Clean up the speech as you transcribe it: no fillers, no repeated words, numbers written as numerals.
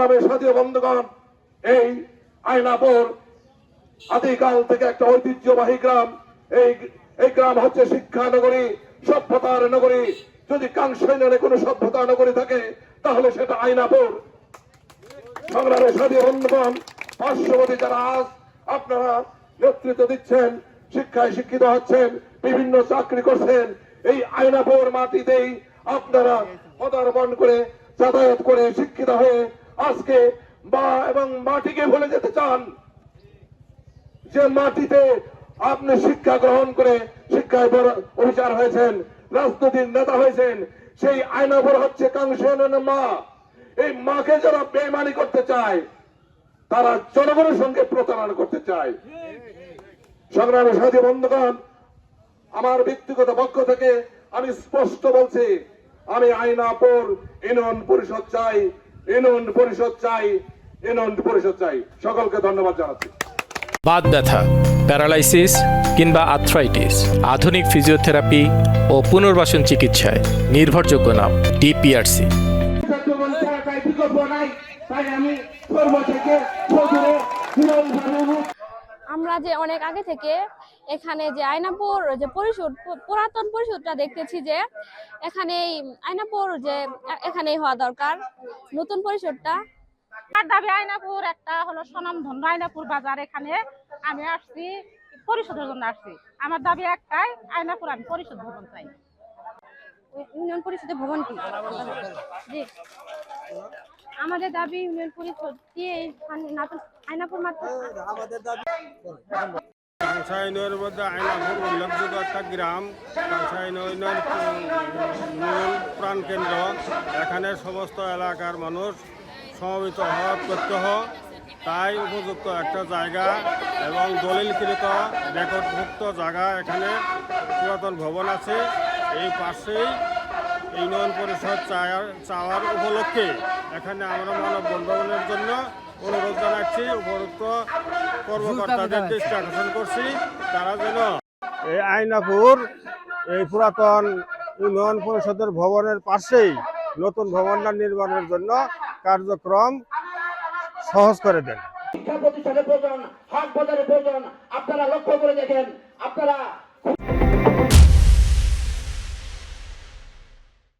সংগ্রামের সাথী বন্ধুগণ, এই আয়নাপুর আদিকাল থেকে একটা ঐতিহ্যবাহী গ্রাম। এই গ্রাম হচ্ছে শিক্ষা নগরী, সভ্যতার নগরী। যদি কাংসাইনে কোনো সভ্যতা নগরী থাকে তাহলে সেটা আয়নাপুর। সংগ্রামের সাথী বন্ধুগণ, পার্শ্ববর্তী যারা আজ আপনারা নেতৃত্ব দিচ্ছেন, শিক্ষায় শিক্ষিত হচ্ছেন, বিভিন্ন চাকরি করছেন, এই আয়নাপুর মাটিতেই আপনারা পদার্পণ করে যাতায়াত করে শিক্ষিত হয়ে আজকে এবং মাটিকে ভুলে যেতে চান। যে মাটিতে আপনি শিক্ষা গ্রহণ করে শিক্ষায় অভিচার হয়েছেন, রাজনৈতিক নেতা হয়েছেন, সেই আয়নাপুর হচ্ছে কাংসাইনের মা। এই মাকে যারা বেইমানি করতে চায় তারা জনগণের সঙ্গে প্রতারণা করতে চায়। সংগ্রামের সাথী বন্ধুগণ, আমার ব্যক্তিগত পক্ষ থেকে আমি স্পষ্ট বলছি, আমি আয়নাপুর ইউনিয়ন পরিষদ চাই, ইউনিয়ন পরিষদ চাই, ইউনিয়ন পরিষদ চাই। সকলকে ধন্যবাদ জানাচ্ছি। বাত ব্যথা, প্যারালাইসিস কিংবা আর্থ্রাইটিস, আধুনিক ফিজিওথেরাপি ও পুনর্বাসন চিকিৎসায় নির্ভরযোগ্য নাম ডিপিআরসি। আমরা যে অনেক আগে থেকে এখানে যে আয়নাপুর যে পরিষদ, পুরাতন পরিষদটা দেখতেছি যে এখানে আয়নাপুর যে এখানেই হওয়া দরকার নতুন পরিষদটা। আমার দাবি আয়নাপুর একটা হলো স্বনামধন্য আয়নাপুর বাজার। এখানে আমি আসছি পরিষদের জন্য আসছি। আমার দাবি একটাই, আয়নাপুর আমি পরিষদ ভবন চাই। ইউনিয়ন পরিষদের ভবন কি? জি, আমাদের দাবি ইউনিয়ন পরিষদ দিয়ে আয়নাপুর মাত্র আমাদের দাবি। কাংসাইনের মধ্যে আয়নাপুর উল্লেখযোগ্য একটা গ্রাম। কাংসাইনের মূল প্রাণকেন্দ্র। এখানে সমস্ত এলাকার মানুষ সমবেত হওয়া প্রত্যহ, তাই উপযুক্ত একটা জায়গা এবং দলিলকৃত রেকর্ডভুক্ত জায়গা এখানে পুরাতন ভবন আছে। এই পাশেই ইউনিয়ন পরিষদ চাওয়ার উপলক্ষে এখানে আমরা মানববন্ধনের জন্য অনুরোধ জানাচ্ছি। উপযুক্ত কর্মকর্তাদের দৃষ্টি আকর্ষণ করছি, তারা যেন এই আয়নাপুর এই পুরাতন ইউনিয়ন পরিষদের ভবনের পাশেই নতুন ভবনটা নির্মাণের জন্য কার্যক্রম সহজ করে দেন। শিক্ষা প্রতিষ্ঠানের প্রয়োজন, হাট বাজারের প্রয়োজন। আপনারা লক্ষ্য করে দেখেন, আপনারা